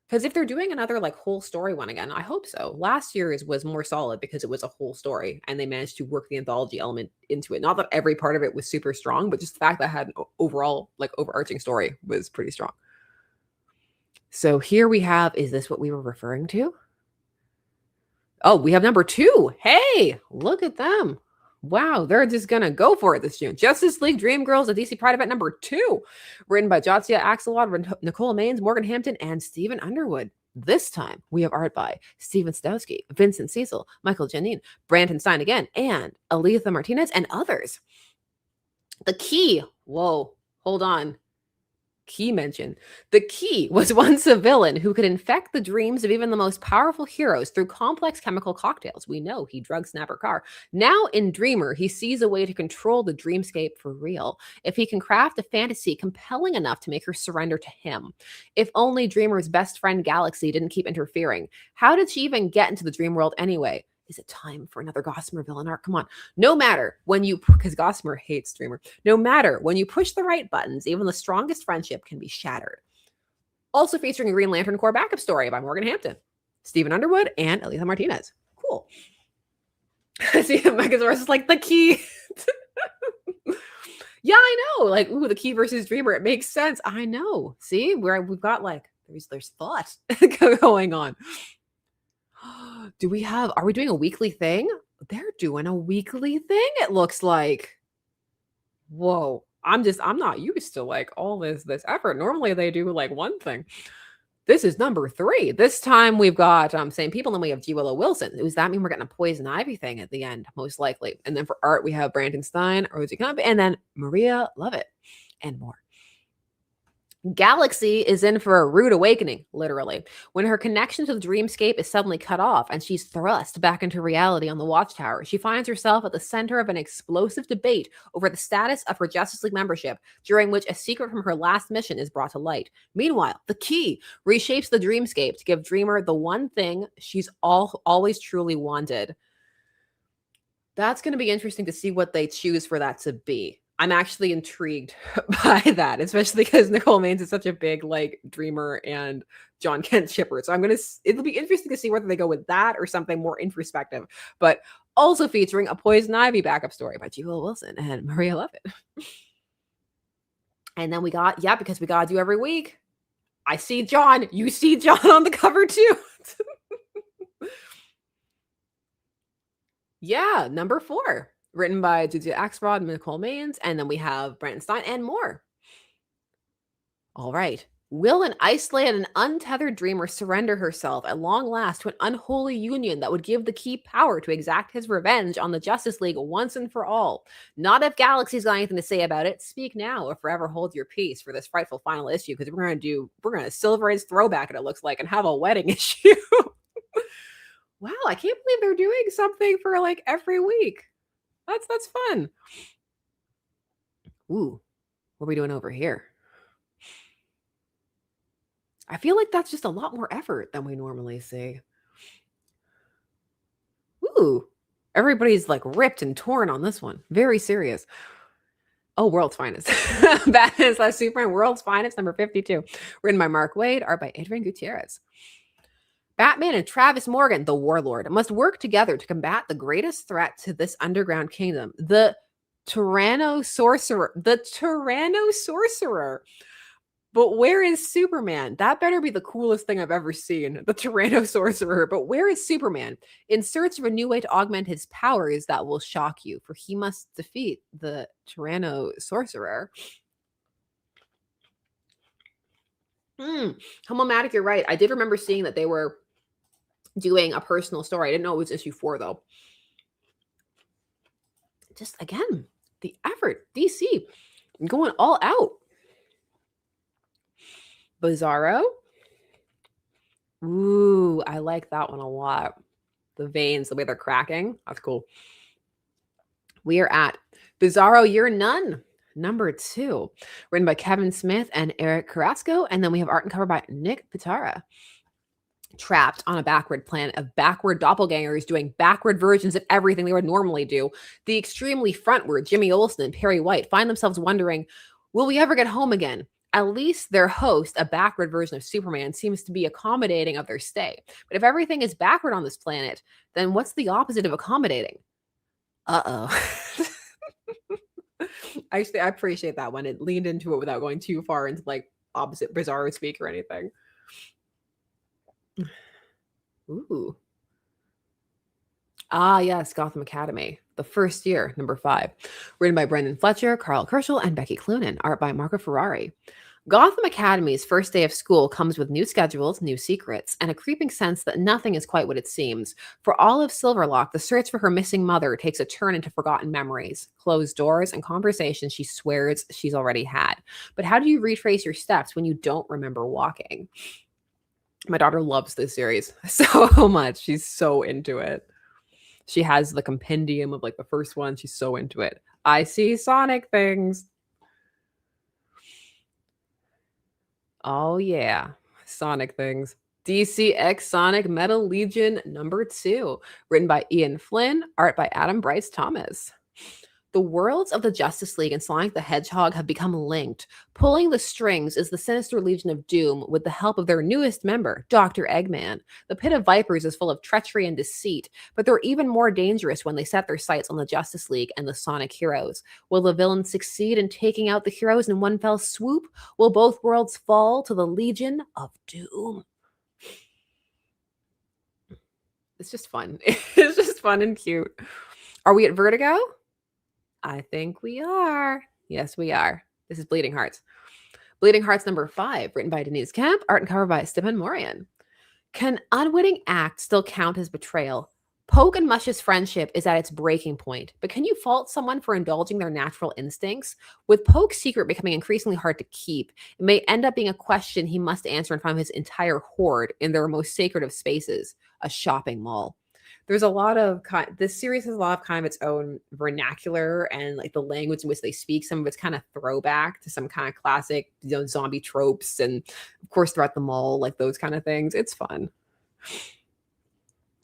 Because if they're doing another like whole story one again, I hope so. Last year's was more solid because it was a whole story and they managed to work the anthology element into it. Not that every part of it was super strong, but just the fact that I had an overall like overarching story was pretty strong. So here we have, is this what we were referring to? Oh, we have number 2. Hey, look at them. Wow, they're just going to go for it this June. Justice League Dream Girls, a DC Pride event number 2. Written by Jotsia Axelrod, Nicole Maines, Morgan Hampton, and Stephen Underwood. This time, we have art by Steven Stowski, Vincent Cecil, Michael Janine, Brandon Stein again, and Aletha Martinez, and others. The Key. Whoa, hold on. Key mention. The Key was once a villain who could infect the dreams of even the most powerful heroes through complex chemical cocktails. We know he drugged Snapper Carr. Now in Dreamer, he sees a way to control the dreamscape for real. If he can craft a fantasy compelling enough to make her surrender to him. If only Dreamer's best friend Galaxy didn't keep interfering. How did she even get into the dream world anyway? Is it time for another Gossamer villain arc? Come on. No matter when you, because Gossamer hates Dreamer, no matter when you push the right buttons, even the strongest friendship can be shattered. Also featuring a Green Lantern Corps backup story by Morgan Hampton, Stephen Underwood, and Aletha Martinez. Cool. See, Megasaurus is like the Key. Yeah, I know. Like, ooh, the Key versus Dreamer. It makes sense. I know. See, we've got like, there's thought going on. Are we doing a weekly thing? They're doing a weekly thing, it looks like. Whoa. I'm not used to like all this effort. Normally they do like one thing. This is number 3. This time we've got same people, and we have G. Willow Wilson. Does that mean we're getting a Poison Ivy thing at the end? Most likely. And then for art, we have Brandon Stein, Rosie Camp, and then Maria Lovett, and more. Galaxy is in for a rude awakening, literally, when her connection to the dreamscape is suddenly cut off and she's thrust back into reality on the Watchtower. She finds herself at the center of an explosive debate over the status of her Justice League membership, during which a secret from her last mission is brought to light. Meanwhile, the Key reshapes the dreamscape to give Dreamer the one thing she's always truly wanted. That's going to be interesting to see what they choose for that to be. I'm actually intrigued by that, especially because Nicole Maines is such a big Dreamer and John Kent shipper. So it'll be interesting to see whether they go with that or something more introspective, but also featuring a Poison Ivy backup story by G. Will Wilson and Maria Lovett. And then we got, because we got to do every week. I see John. You see John on the cover too. Yeah, number 4. Written by Jujia Axelrod and Nicole Maines, and then we have Brandon Stein and more. All right. Will an isolated and untethered Dreamer surrender herself at long last to an unholy union that would give the Key power to exact his revenge on the Justice League once and for all? Not if Galaxy's got anything to say about it. Speak now or forever hold your peace for this frightful final issue, because we're going to Silver Age's throwback, it looks like, and have a wedding issue. Wow, I can't believe they're doing something for every week. That's fun. Ooh, what are we doing over here? I feel like that's just a lot more effort than we normally see. Ooh, everybody's ripped and torn on this one. Very serious. Oh, World's Finest. Batman / Superman, World's Finest, number 52. Written by Mark Waid, art by Adrian Gutierrez. Batman and Travis Morgan, the Warlord, must work together to combat the greatest threat to this underground kingdom, the Tyranno-Sorcerer. But where is Superman? That better be the coolest thing I've ever seen, the Tyranno-Sorcerer. But where is Superman? In search of a new way to augment his powers that will shock you, for he must defeat the Tyranno-Sorcerer. Homomatic, you're right. I did remember seeing that they were doing a personal story. I didn't know it was issue 4, though. Just, again, the effort. DC going all out. Bizarro. Ooh, I like that one a lot. The veins, the way they're cracking. That's cool. We are at Bizarro Year None, number 2. Written by Kevin Smith and Eric Carrasco. And then we have art and cover by Nick Pitara. Trapped on a backward planet of backward doppelgangers doing backward versions of everything they would normally do, the extremely frontward Jimmy Olsen and Perry White find themselves wondering, will we ever get home again? At least their host, a backward version of Superman, seems to be accommodating of their stay. But if everything is backward on this planet, then what's the opposite of accommodating? Uh-oh. Actually, I appreciate that one. It leaned into it without going too far into opposite Bizarro speak or anything. Ooh. Ah, yes, Gotham Academy. The First Year, number 5. Written by Brendan Fletcher, Carl Kerschel, and Becky Cloonan. Art by Marco Ferrari. Gotham Academy's first day of school comes with new schedules, new secrets, and a creeping sense that nothing is quite what it seems. For Olive Silverlock, the search for her missing mother takes a turn into forgotten memories, closed doors, and conversations she swears she's already had. But how do you retrace your steps when you don't remember walking? My daughter loves this series so much. She's so into it. She has the compendium of the first one. She's so into it. I see Sonic things. Oh, yeah. Sonic things. DC X Sonic Metal Legion number 2. Written by Ian Flynn. Art by Adam Bryce Thomas. The worlds of the Justice League and Sonic the Hedgehog have become linked. Pulling the strings is the sinister Legion of Doom with the help of their newest member, Dr. Eggman. The Pit of Vipers is full of treachery and deceit, but they're even more dangerous when they set their sights on the Justice League and the Sonic heroes. Will the villains succeed in taking out the heroes in one fell swoop? Will both worlds fall to the Legion of Doom? It's just fun. It's just fun and cute. Are we at Vertigo? I think we are. Yes, we are. This is Bleeding Hearts. Bleeding Hearts number 5, written by Denise Kemp, art and cover by Stephen Morian. Can unwitting act still count as betrayal? Poke and Mush's friendship is at its breaking point, but can you fault someone for indulging their natural instincts? With Poke's secret becoming increasingly hard to keep, it may end up being a question he must answer in front of his entire horde in their most sacred of spaces, a shopping mall. There's a lot of this series has a lot of kind of its own vernacular and like the language in which they speak. Some of it's kind of throwback to some kind of classic, zombie tropes, and of course throughout the mall, like those kind of things. It's fun.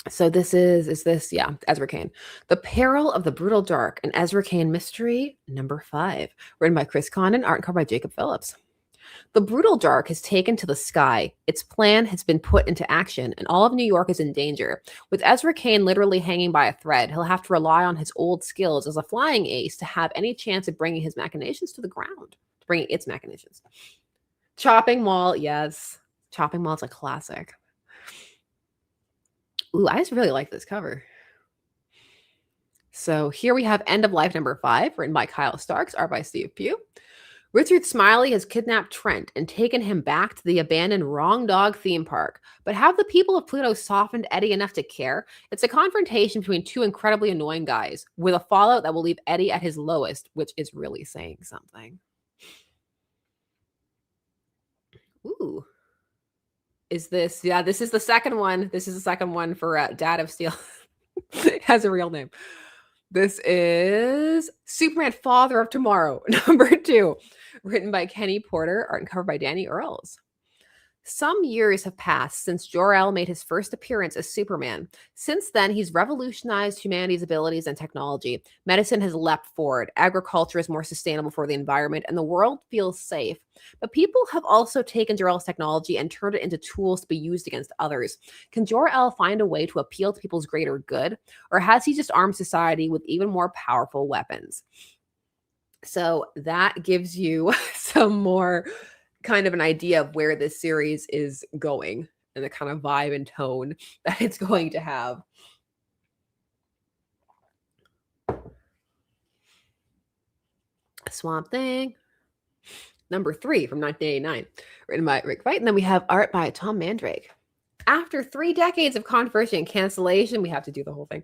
So this is this, yeah, Ezra Kane. The Peril of the Brutal Dark, an Ezra Kane mystery, number 5, written by Chris Condon, art and cover by Jacob Phillips. The brutal dark has taken to the sky. Its plan has been put into action, and all of New York is in danger. With Ezra Kane literally hanging by a thread, he'll have to rely on his old skills as a flying ace to have any chance of bringing his machinations to the ground. Bringing its machinations. Chopping Mall, yes. Chopping Mall is a classic. Ooh, I just really like this cover. So here we have End of Life number 5, written by Kyle Starks, art by Steve Pugh. Richard Smiley has kidnapped Trent and taken him back to the abandoned Wrong Dog theme park. But have the people of Pluto softened Eddie enough to care? It's a confrontation between two incredibly annoying guys with a fallout that will leave Eddie at his lowest, which is really saying something. Ooh. Is this, yeah, this is the second one. This is the second one for Dad of Steel. It has a real name. This is Superman Father of Tomorrow, number 2, written by Kenny Porter, art and cover by Danny Earls. Some years have passed since Jor-El made his first appearance as Superman. Since then, he's revolutionized humanity's abilities and technology. Medicine has leapt forward. Agriculture is more sustainable for the environment, and the world feels safe. But people have also taken Jor-El's technology and turned it into tools to be used against others. Can Jor-El find a way to appeal to people's greater good, or has he just armed society with even more powerful weapons? So that gives you some more kind of an idea of where this series is going and the kind of vibe and tone that it's going to have. Swamp Thing, number 3 from 1989, written by Rick Veit. And then we have art by Tom Mandrake. After 3 decades of controversy and cancellation, we have to do the whole thing.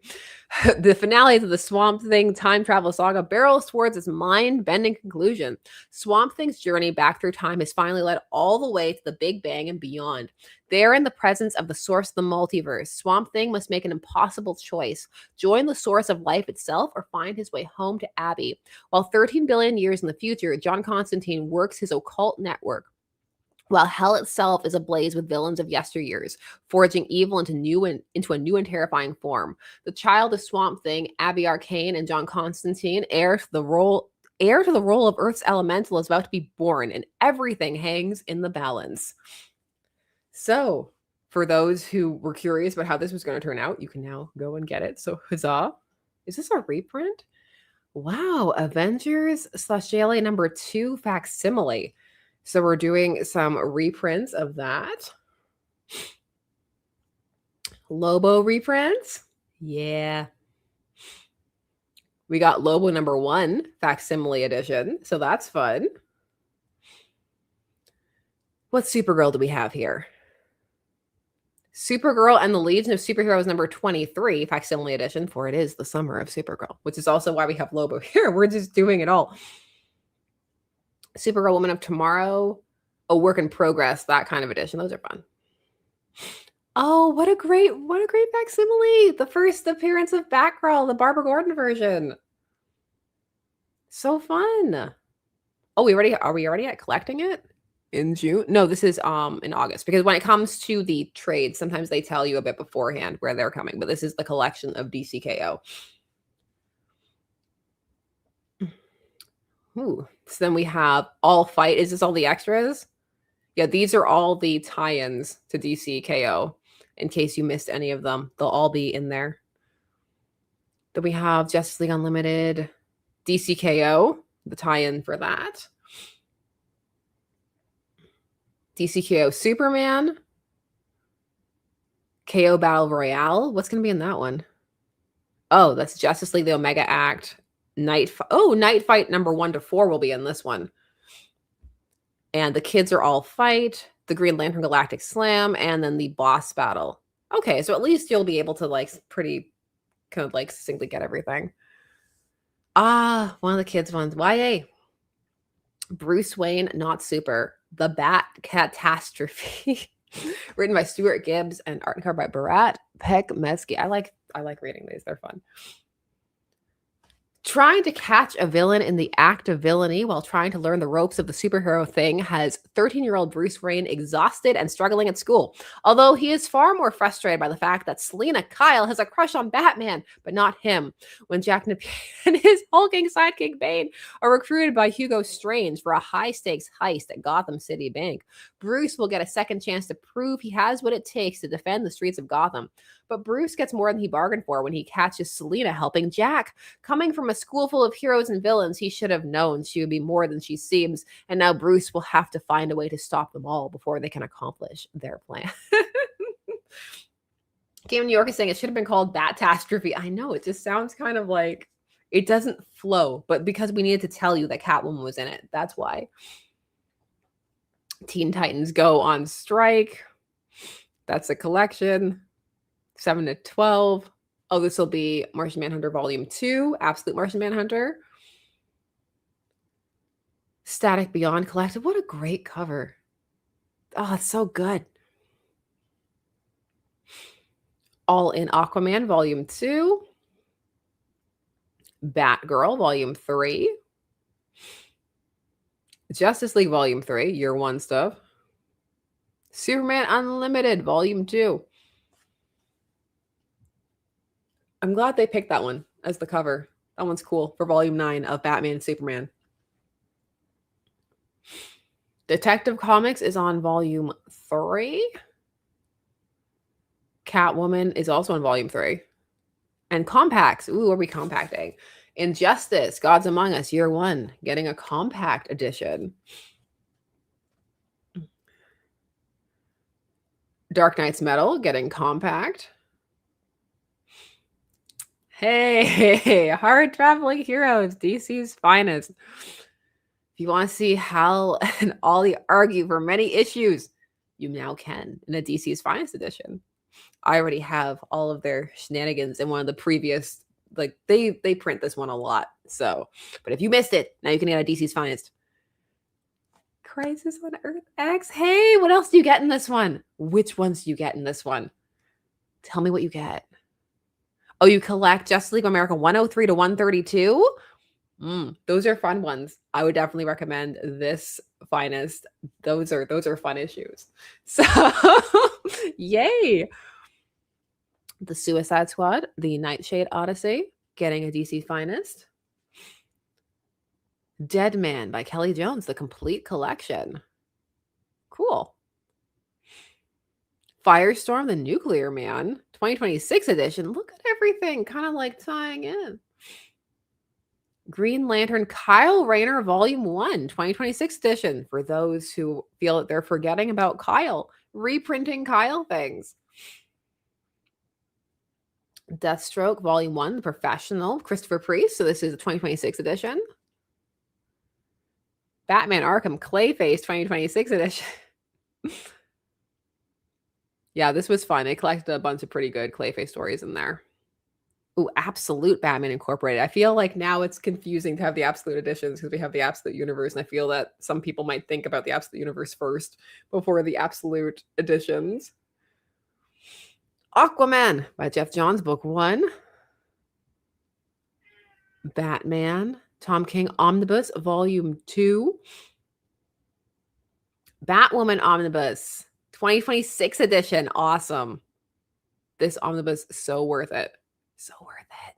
The finale of the Swamp Thing time travel saga barrels towards its mind-bending conclusion. Swamp Thing's journey back through time has finally led all the way to the Big Bang and beyond. There, in the presence of the source of the multiverse, Swamp Thing must make an impossible choice: join the source of life itself or find his way home to Abby. While 13 billion years in the future, John Constantine works his occult network, while hell itself is ablaze with villains of yesteryears, forging evil into a new and terrifying form. The child of Swamp Thing, Abby Arcane, and John Constantine, heir to the role of Earth's elemental, is about to be born, and everything hangs in the balance. So, for those who were curious about how this was going to turn out, you can now go and get it. So, huzzah! Is this a reprint? Wow, Avengers/JLA number 2 facsimile. So we're doing some reprints of that. Lobo reprints. Yeah. We got Lobo number 1 facsimile edition. So that's fun. What Supergirl do we have here? Supergirl and the Legion of Superheroes number 23 facsimile edition, for it is the summer of Supergirl, which is also why we have Lobo here. We're just doing it all. Supergirl Woman of Tomorrow, a work in progress, that kind of edition. Those are fun. Oh, what a great facsimile. The first appearance of Batgirl, the Barbara Gordon version. So fun. Oh, are we already at collecting it? In June? No, this is in August, because when it comes to the trades, sometimes they tell you a bit beforehand where they're coming, but this is the collection of DCKO. Ooh. So then we have All Fight. Is this all the extras? Yeah, these are all the tie-ins to DCKO. In case you missed any of them, they'll all be in there. Then we have Justice League Unlimited, DCKO, the tie-in for that. DCKO Superman, KO Battle Royale. What's going to be in that one? Oh, that's Justice League, the Omega Act. Night Fight number 1 to 4 will be in this one. And the kids are all fight, the Green Lantern Galactic Slam, and then the boss battle. Okay, so at least you'll be able to like pretty kind of like succinctly get everything. One of the kids ones. YA. Bruce Wayne, not super. The Bat Catastrophe. Written by Stuart Gibbs and art and cover by Barat Peck Mesky. I like reading these. They're fun. Trying to catch a villain in the act of villainy while trying to learn the ropes of the superhero thing has 13-year-old Bruce Wayne exhausted and struggling at school. Although he is far more frustrated by the fact that Selena Kyle has a crush on Batman, but not him. When Jack Napier and his hulking sidekick Bane are recruited by Hugo Strange for a high-stakes heist at Gotham City Bank, Bruce will get a second chance to prove he has what it takes to defend the streets of Gotham. But Bruce gets more than he bargained for when he catches Selena helping Jack. Coming from a school full of heroes and villains, he should have known she would be more than she seems, and now Bruce will have to find a way to stop them all before they can accomplish their plan. Game New York is saying it should have been called Batastrophe. I know, it just sounds kind of like it doesn't flow, but because we needed to tell you that Catwoman was in it, that's why. Teen Titans Go on strike. That's a collection. 7 to 12. Oh, this will be Martian Manhunter Volume 2, Absolute Martian Manhunter. Static Beyond Collective. What a great cover. Oh, it's so good. All in Aquaman Volume 2. Batgirl Volume 3. Justice League Volume 3, Year 1 stuff. Superman Unlimited Volume 2. I'm glad they picked that one as the cover. That one's cool for Volume 9 of Batman and Superman. Detective Comics is on Volume 3. Catwoman is also on Volume 3. And compacts. Ooh, are we compacting? Injustice, Gods Among Us, Year 1, getting a compact edition. Dark Knight's Metal, getting compact. Hey, Hard Traveling Heroes, DC's finest. If you want to see Hal and Ollie argue for many issues, you now can in a DC's finest edition. I already have all of their shenanigans in one of the previous, like they print this one a lot. So, but if you missed it, now you can get a DC's finest. Crisis on Earth X. Hey, what else do you get in this one? Which ones do you get in this one? Tell me what you get. Oh, you collect Justice League of America 103 to 132? Those are fun ones. I would definitely recommend this finest. Those are fun issues. So, yay. The Suicide Squad, the Nightshade Odyssey, getting a DC finest. Dead Man by Kelly Jones, the complete collection. Cool. Firestorm, the Nuclear Man, 2026 edition. Look at everything kind of like tying in. Green Lantern Kyle Rayner Volume 1, 2026 edition. For those who feel that they're forgetting about Kyle, reprinting Kyle things. Deathstroke Volume 1, The Professional, Christopher Priest. So this is the 2026 edition. Batman Arkham Clayface 2026 edition. Yeah, this was fun. They collected a bunch of pretty good Clayface stories in there. Ooh, Absolute Batman Incorporated. I feel like now it's confusing to have the Absolute editions because we have the Absolute Universe, and I feel that some people might think about the Absolute Universe first before the Absolute editions. Aquaman by Jeff Johns, Book 1. Batman, Tom King Omnibus, Volume 2. Batwoman Omnibus, 2026 edition. Awesome. This omnibus, so worth it. So worth it.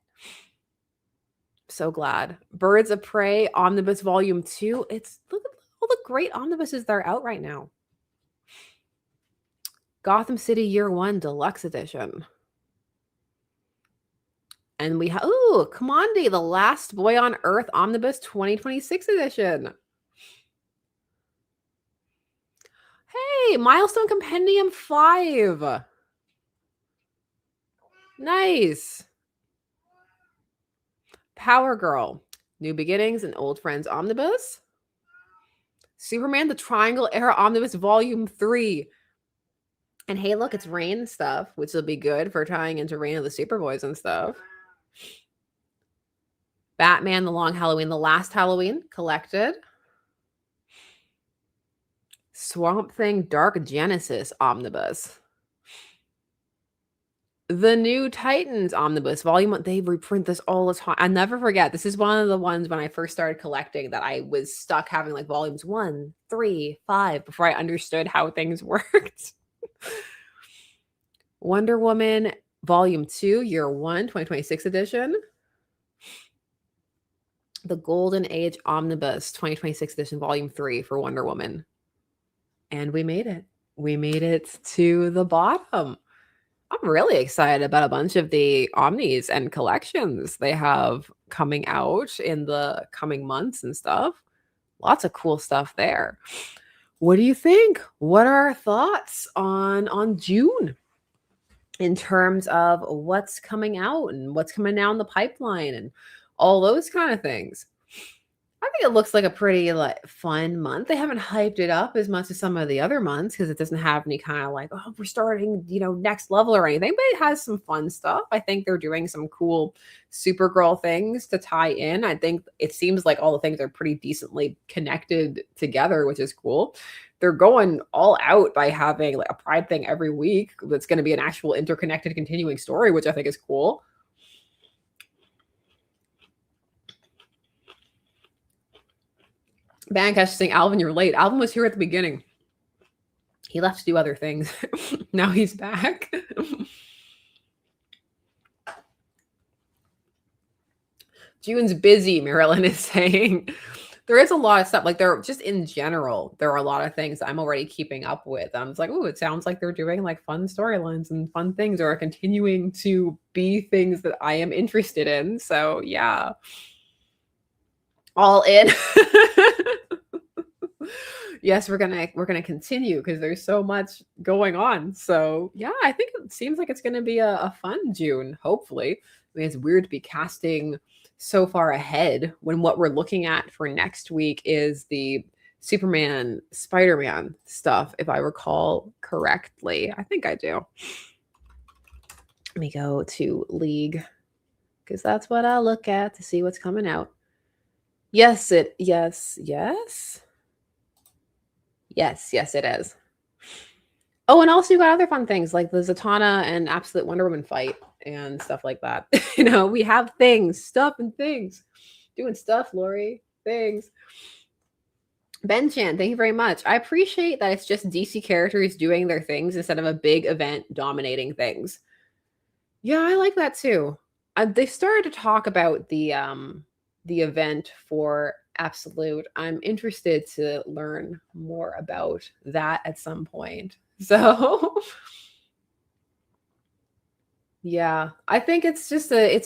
So glad. Birds of Prey Omnibus Volume 2. Look at all the great omnibuses that are out right now. Gotham City Year 1 Deluxe Edition. And we have, Commandi, The Last Boy on Earth Omnibus 2026 edition. Hey, Milestone Compendium 5. Nice. Power Girl, New Beginnings and Old Friends Omnibus. Superman, the Triangle Era Omnibus Volume 3. And hey, look, it's Rain stuff, which will be good for tying into Reign of the Superboys and stuff. Batman, The Long Halloween, The Last Halloween, collected. Swamp Thing, Dark Genesis Omnibus. The New Titans Omnibus, Volume 1. They reprint this all the time. I never forget. This is one of the ones when I first started collecting that I was stuck having like volumes 1, 3, 5 before I understood how things worked. Wonder Woman, Volume 2, Year 1, 2026 edition. The Golden Age Omnibus, 2026 edition, Volume 3 for Wonder Woman. And we made it. We made it to the bottom. I'm really excited about a bunch of the omnis and collections they have coming out in the coming months and stuff. Lots of cool stuff there. What do you think? What are our thoughts on June in terms of what's coming out and what's coming down the pipeline and all those kind of things? I think it looks like a pretty fun month. They haven't hyped it up as much as some of the other months because it doesn't have any kind of like, oh, we're starting, next level or anything, but it has some fun stuff. I think they're doing some cool Supergirl things to tie in. I think it seems like all the things are pretty decently connected together, which is cool. They're going all out by having like a Pride thing every week that's going to be an actual interconnected continuing story, which I think is cool. Bancash saying, Alvin, you're late. Alvin was here at the beginning. He left to do other things. Now he's back. June's busy, Marilyn is saying. There is a lot of stuff. Like there, just in general, there are a lot of things I'm already keeping up with. I'm just like, oh, it sounds like they're doing like fun storylines and fun things or are continuing to be things that I am interested in. So yeah. All in. Yes, we're gonna continue because there's so much going on. So yeah, I think it seems like it's gonna be a fun June, hopefully. I mean, it's weird to be casting so far ahead when what we're looking at for next week is the Superman, Spider-Man stuff, if I recall correctly. I think I do. Let me go to League because that's what I look at to see what's coming out. Yes, it is. Yes, it is. Oh, and also you got other fun things like the Zatanna and Absolute Wonder Woman fight and stuff like that. We have things, stuff and things. Doing stuff, Lori. Things. Ben Chan, thank you very much. I appreciate that it's just DC characters doing their things instead of a big event dominating things. Yeah, I like that too. They started to talk about the event for Absolute. I'm interested to learn more about that at some point. So yeah, I think it's just I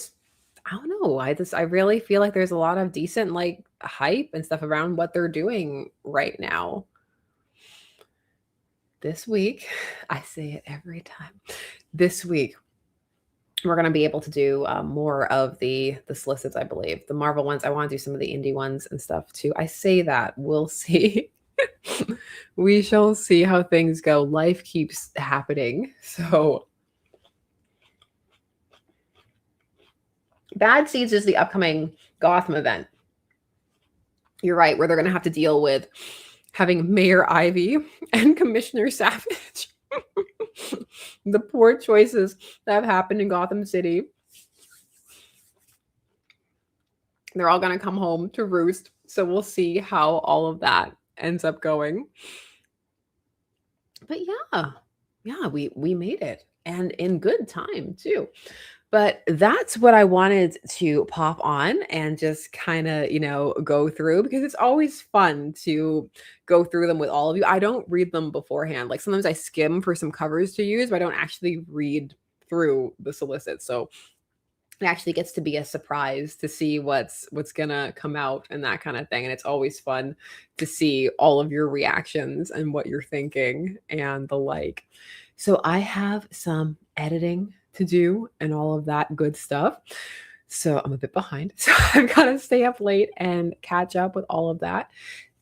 don't know. I really feel like there's a lot of decent like hype and stuff around what they're doing right now. This week, I say it every time. This week, we're going to be able to do more of the solicits, I believe. The Marvel ones, I want to do some of the indie ones and stuff too. I say that. We'll see. We shall see how things go. Life keeps happening. So Bad Seeds is the upcoming Gotham event. You're right, where they're going to have to deal with having Mayor Ivy and Commissioner Savage. The poor choices that have happened in Gotham City. They're all going to come home to roost. So we'll see how all of that ends up going. But yeah, we made it, and in good time too. But that's what I wanted to pop on and just kind of, go through because it's always fun to go through them with all of you. I don't read them beforehand. Like sometimes I skim for some covers to use, but I don't actually read through the solicits. So it actually gets to be a surprise to see what's gonna come out and that kind of thing. And it's always fun to see all of your reactions and what you're thinking and the like. So I have some editing to do and all of that good stuff. So I'm a bit behind. So I've got to stay up late and catch up with all of that.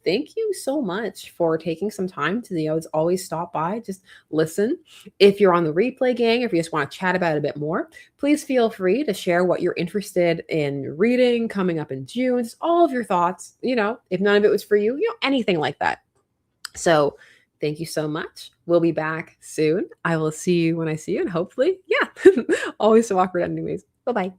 thank you so much for taking some time to, always stop by, just listen. If you're on the replay gang, if you just want to chat about it a bit more, please feel free to share what you're interested in reading coming up in June, just all of your thoughts, if none of it was for you, anything like that. So thank you so much. We'll be back soon. I will see you when I see you, and hopefully, yeah, always so awkward anyways. Bye-bye.